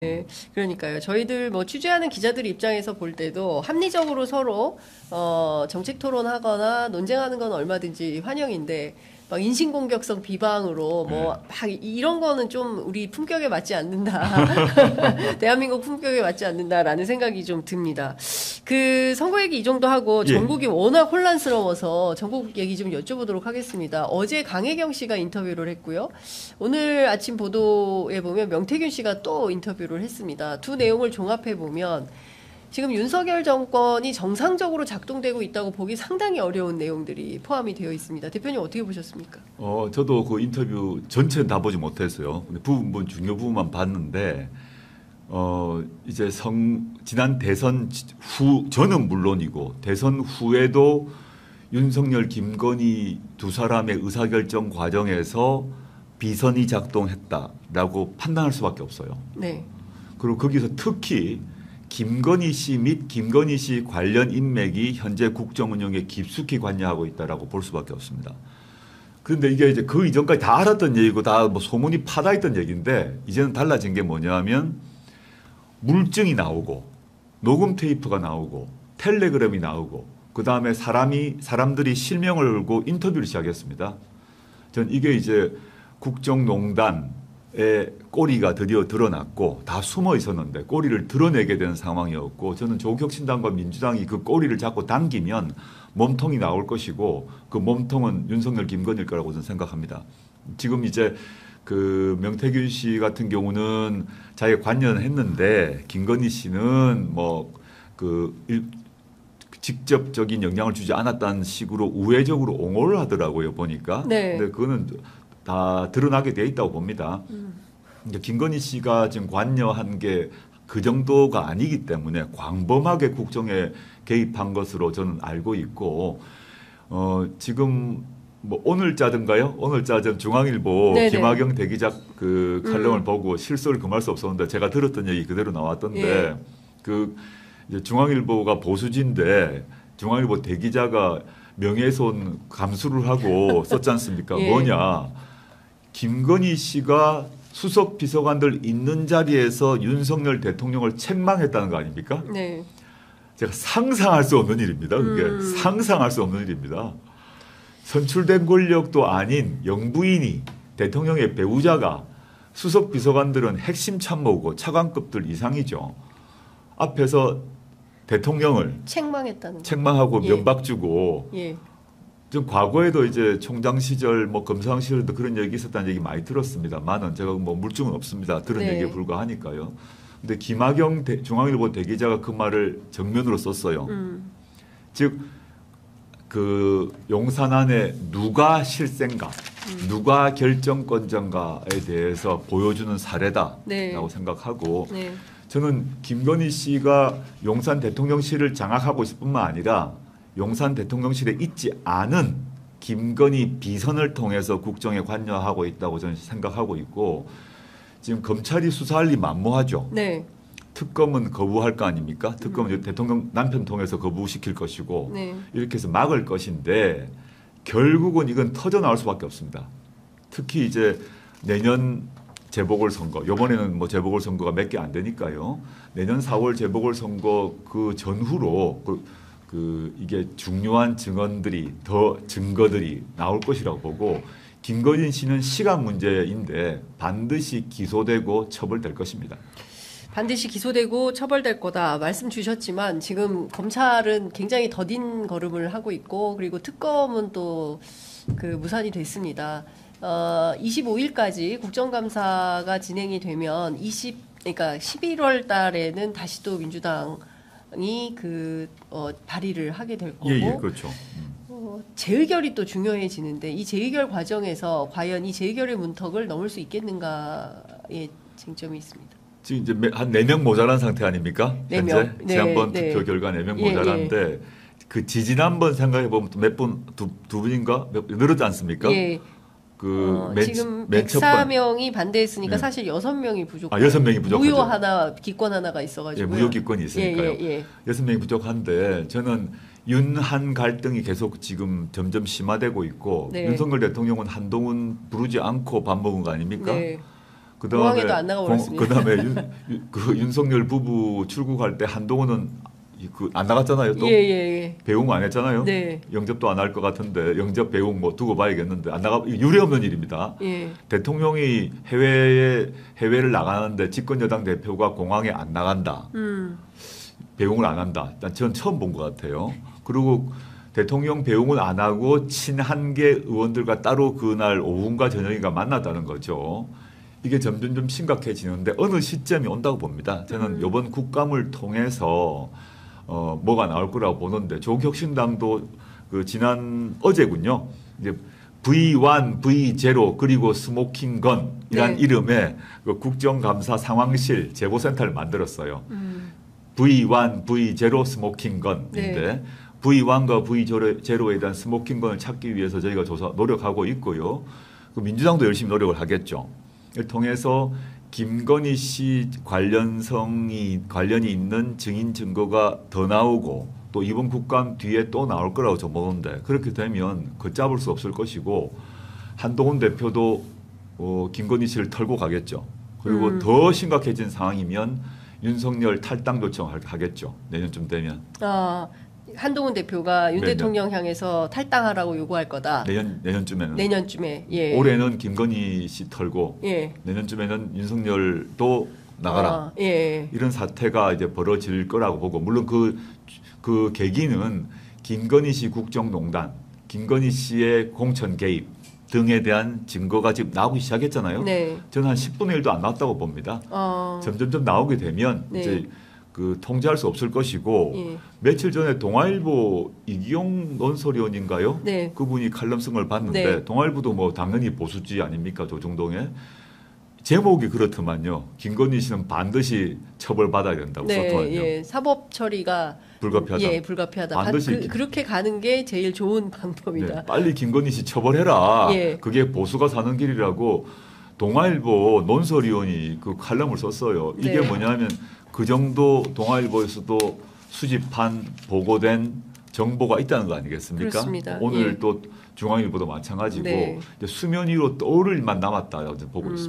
네, 그러니까요. 저희들 뭐 취재하는 기자들 입장에서 볼 때도 합리적으로 서로 정책 토론하거나 논쟁하는 건 얼마든지 환영인데 막 인신공격성 비방으로 뭐 네. 막 이런 거는 좀 우리 품격에 맞지 않는다. 대한민국 품격에 맞지 않는다라는 생각이 좀 듭니다. 그 선거 얘기 이 정도 하고 예. 전국이 워낙 혼란스러워서 전국 얘기 좀 여쭤보도록 하겠습니다. 어제 강혜경 씨가 인터뷰를 했고요. 오늘 아침 보도에 보면 명태균 씨가 또 인터뷰를 했습니다. 두 내용을 종합해 보면 지금 윤석열 정권이 정상적으로 작동되고 있다고 보기 상당히 어려운 내용들이 포함이 되어 있습니다. 대표님 어떻게 보셨습니까? 저도 그 인터뷰 전체는 다 보지 못했어요. 근데 중요 부분만 봤는데, 이제 지난 대선 후, 저는 물론이고, 대선 후에도 윤석열, 김건희 두 사람의 의사결정 과정에서 비선이 작동했다라고 판단할 수밖에 없어요. 네. 그리고 거기서 특히 김건희 씨 및 김건희 씨 관련 인맥이 현재 국정 운영에 깊숙이 관여하고 있다라고 볼 수밖에 없습니다. 그런데 이게 이제 그 이전까지 다 알았던 얘기고 다 뭐 소문이 파다했던 얘기인데 이제는 달라진 게 뭐냐면 물증이 나오고 녹음 테이프가 나오고 텔레그램이 나오고 그 다음에 사람들이 실명을 걸고 인터뷰를 시작했습니다. 전 이게 이제 국정농단의 꼬리가 드디어 드러났고 다 숨어 있었는데 꼬리를 드러내게 된 상황이었고 저는 조국혁신당과 민주당이 그 꼬리를 잡고 당기면 몸통이 나올 것이고 그 몸통은 윤석열, 김건희일 거라고 저는 생각합니다. 지금 이제 그 명태균 씨 같은 경우는 자기가 관여했는데 김건희 씨는 뭐 직접적인 영향을 주지 않았다는 식으로 우회적으로 옹호를 하더라고요 보니까. 네. 근데 그거는 다 드러나게 돼 있다고 봅니다. 근데 김건희 씨가 지금 관여한 게 그 정도가 아니기 때문에 광범하게 국정에 개입한 것으로 저는 알고 있고 지금 뭐 오늘자든가요? 오늘자든 중앙일보 네네. 김학영 대기자 그 칼럼을 보고 실소를 금할 수 없었는데 제가 들었던 얘기 그대로 나왔던데 예. 그 이제 중앙일보가 보수지인데 중앙일보 대기자가 명예훼손 감수를 하고 썼지 않습니까? 예. 뭐냐? 김건희 씨가 수석 비서관들 있는 자리에서 윤석열 대통령을 책망했다는 거 아닙니까? 네. 제가 상상할 수 없는 일입니다. 그게 상상할 수 없는 일입니다. 선출된 권력도 아닌 영부인이 대통령의 배우자가 수석 비서관들은 핵심 참모고 차관급들 이상이죠. 앞에서 대통령을 책망했다는 거. 책망하고 예. 면박 주고 예. 좀 과거에도 이제 총장 시절 뭐 검사장 시절도 그런 얘기 있었다는 얘기 많이 들었습니다만은 제가 뭐 물증은 없습니다. 들은 네. 얘기에 불과하니까요. 근데 김학영 중앙일보 대기자가 그 말을 정면으로 썼어요. 즉 그 용산 안에 누가 실세인가, 누가 결정권자인가에 대해서 보여주는 사례다라고 네. 생각하고 네. 저는 김건희 씨가 용산 대통령실을 장악하고 있을 뿐만 아니라 용산 대통령실에 있지 않은 김건희 비선을 통해서 국정에 관여하고 있다고 저는 생각하고 있고 지금 검찰이 수사할 리 만무하죠. 네. 특검은 거부할 거 아닙니까? 특검은 대통령 남편 통해서 거부시킬 것이고 네. 이렇게 해서 막을 것인데 결국은 이건 터져 나올 수밖에 없습니다. 특히 이제 내년 재보궐선거, 이번에는 뭐 재보궐선거가 몇 개 안 되니까요. 내년 4월 재보궐선거 그 전후로 이게 중요한 증거들이 나올 것이라고 보고 김건희 씨는 시간 문제인데 반드시 기소되고 처벌될 것입니다. 반드시 기소되고 처벌될 거다 말씀 주셨지만 지금 검찰은 굉장히 더딘 걸음을 하고 있고 그리고 특검은 또 그 무산이 됐습니다. 25일까지 국정감사가 진행이 되면 그러니까 11월 달에는 다시 또 민주당이 발의를 하게 될 거고 예, 그렇죠. 재의결이 또 중요해지는데 이 재의결 과정에서 과연 이 재의결의 문턱을 넘을 수 있겠는가에 쟁점이 있습니다. 지금 이제 한 4명 모자란 상태 아닙니까? 4명. 현재 네, 지난번 네. 투표 결과 4명 예, 모자란데 그 지지난번 생각해 보면 몇 분, 두 분인가 늘었지 않습니까? 예. 지금 맨 첫 번. 104명이 반대했으니까 네. 사실 6명이 부족해요. 6명이 부족하죠. 무효 하나, 기권 하나가 있어가지고. 예, 무효 기권이 있으니까요. 예. 6명이 부족한데 저는 윤한 갈등이 계속 지금 점점 심화되고 있고 네. 윤석열 대통령은 한동훈 부르지 않고 밥 먹은 거 아닙니까? 네. 공항에도 안 나가버렸습니다. 그다음에 윤석열 부부 출국할 때 한동훈은 안 나갔잖아요. 또 예. 배웅 안 했잖아요. 네. 영접도 안 할 것 같은데 영접 배웅 뭐 두고 봐야겠는데 안 나가 유례 없는 일입니다. 예. 대통령이 해외를 나가는데 집권 여당 대표가 공항에 안 나간다. 배웅을 안 한다. 일단 전 처음 본 것 같아요. 그리고 대통령 배웅을 안 하고 친한계 의원들과 따로 그날 오후인가 저녁인가 만났다는 거죠. 이게 점점 좀 심각해지는데 어느 시점이 온다고 봅니다. 저는 이번 국감을 통해서 뭐가 나올 거라고 보는데 조국혁신당도 그 지난 어제군요. 이제 V1, V0 그리고 스모킹건이란 네. 이름의 그 국정감사 상황실 제보센터를 만들었어요. V1, V0 스모킹건인데 네. V1과 V0에 대한 스모킹건을 찾기 위해서 저희가 노력하고 있고요. 그 민주당도 열심히 노력을 하겠죠. 이를 통해서 김건희 씨 관련이 있는 증인 증거가 더 나오고 또 이번 국감 뒤에 또 나올 거라고 저 보는데 그렇게 되면 걷잡을 수 없을 것이고 한동훈 대표도 김건희 씨를 털고 가겠죠. 그리고 더 심각해진 상황이면 윤석열 탈당 요청하겠죠. 내년쯤 되면. 한동훈 대표가 윤 네네. 대통령 향해서 탈당하라고 요구할 거다. 내년쯤에는. 내년쯤에. 예. 올해는 김건희 씨 털고 예. 내년쯤에는 윤석열도 나가라. 예. 이런 사태가 이제 벌어질 거라고 보고 물론 그 계기는 김건희 씨 국정농단, 김건희 씨의 공천 개입 등에 대한 증거가 지금 나오기 시작했잖아요. 네. 저는 한 10분의 1도 안 나왔다고 봅니다. 점점 나오게 되면 네. 이제 그 통제할 수 없을 것이고 예. 며칠 전에 동아일보 이기용 논설위원인가요? 네. 그분이 칼럼 쓴 걸 봤는데 네. 동아일보도 뭐 당연히 보수지 아닙니까 조중동에 제목이 그렇더만요. 김건희 씨는 반드시 처벌받아야 된다고 썼더만요. 예. 사법 처리가 불가피하다. 예, 불가피하다. 반드시 그렇게 가는 게 제일 좋은 방법이다. 네, 빨리 김건희 씨 처벌해라. 예. 그게 보수가 사는 길이라고 동아일보 논설위원이 그 칼럼을 썼어요. 이게 네. 뭐냐면 그 정도 동아일보에서도 수집한 보고된 정보가 있다는 거 아니겠습니까? 그렇습니다. 오늘 예. 또 중앙일보도 마찬가지고 네. 이제 수면 위로 떠오를 일만 남았다 보고 있습니다.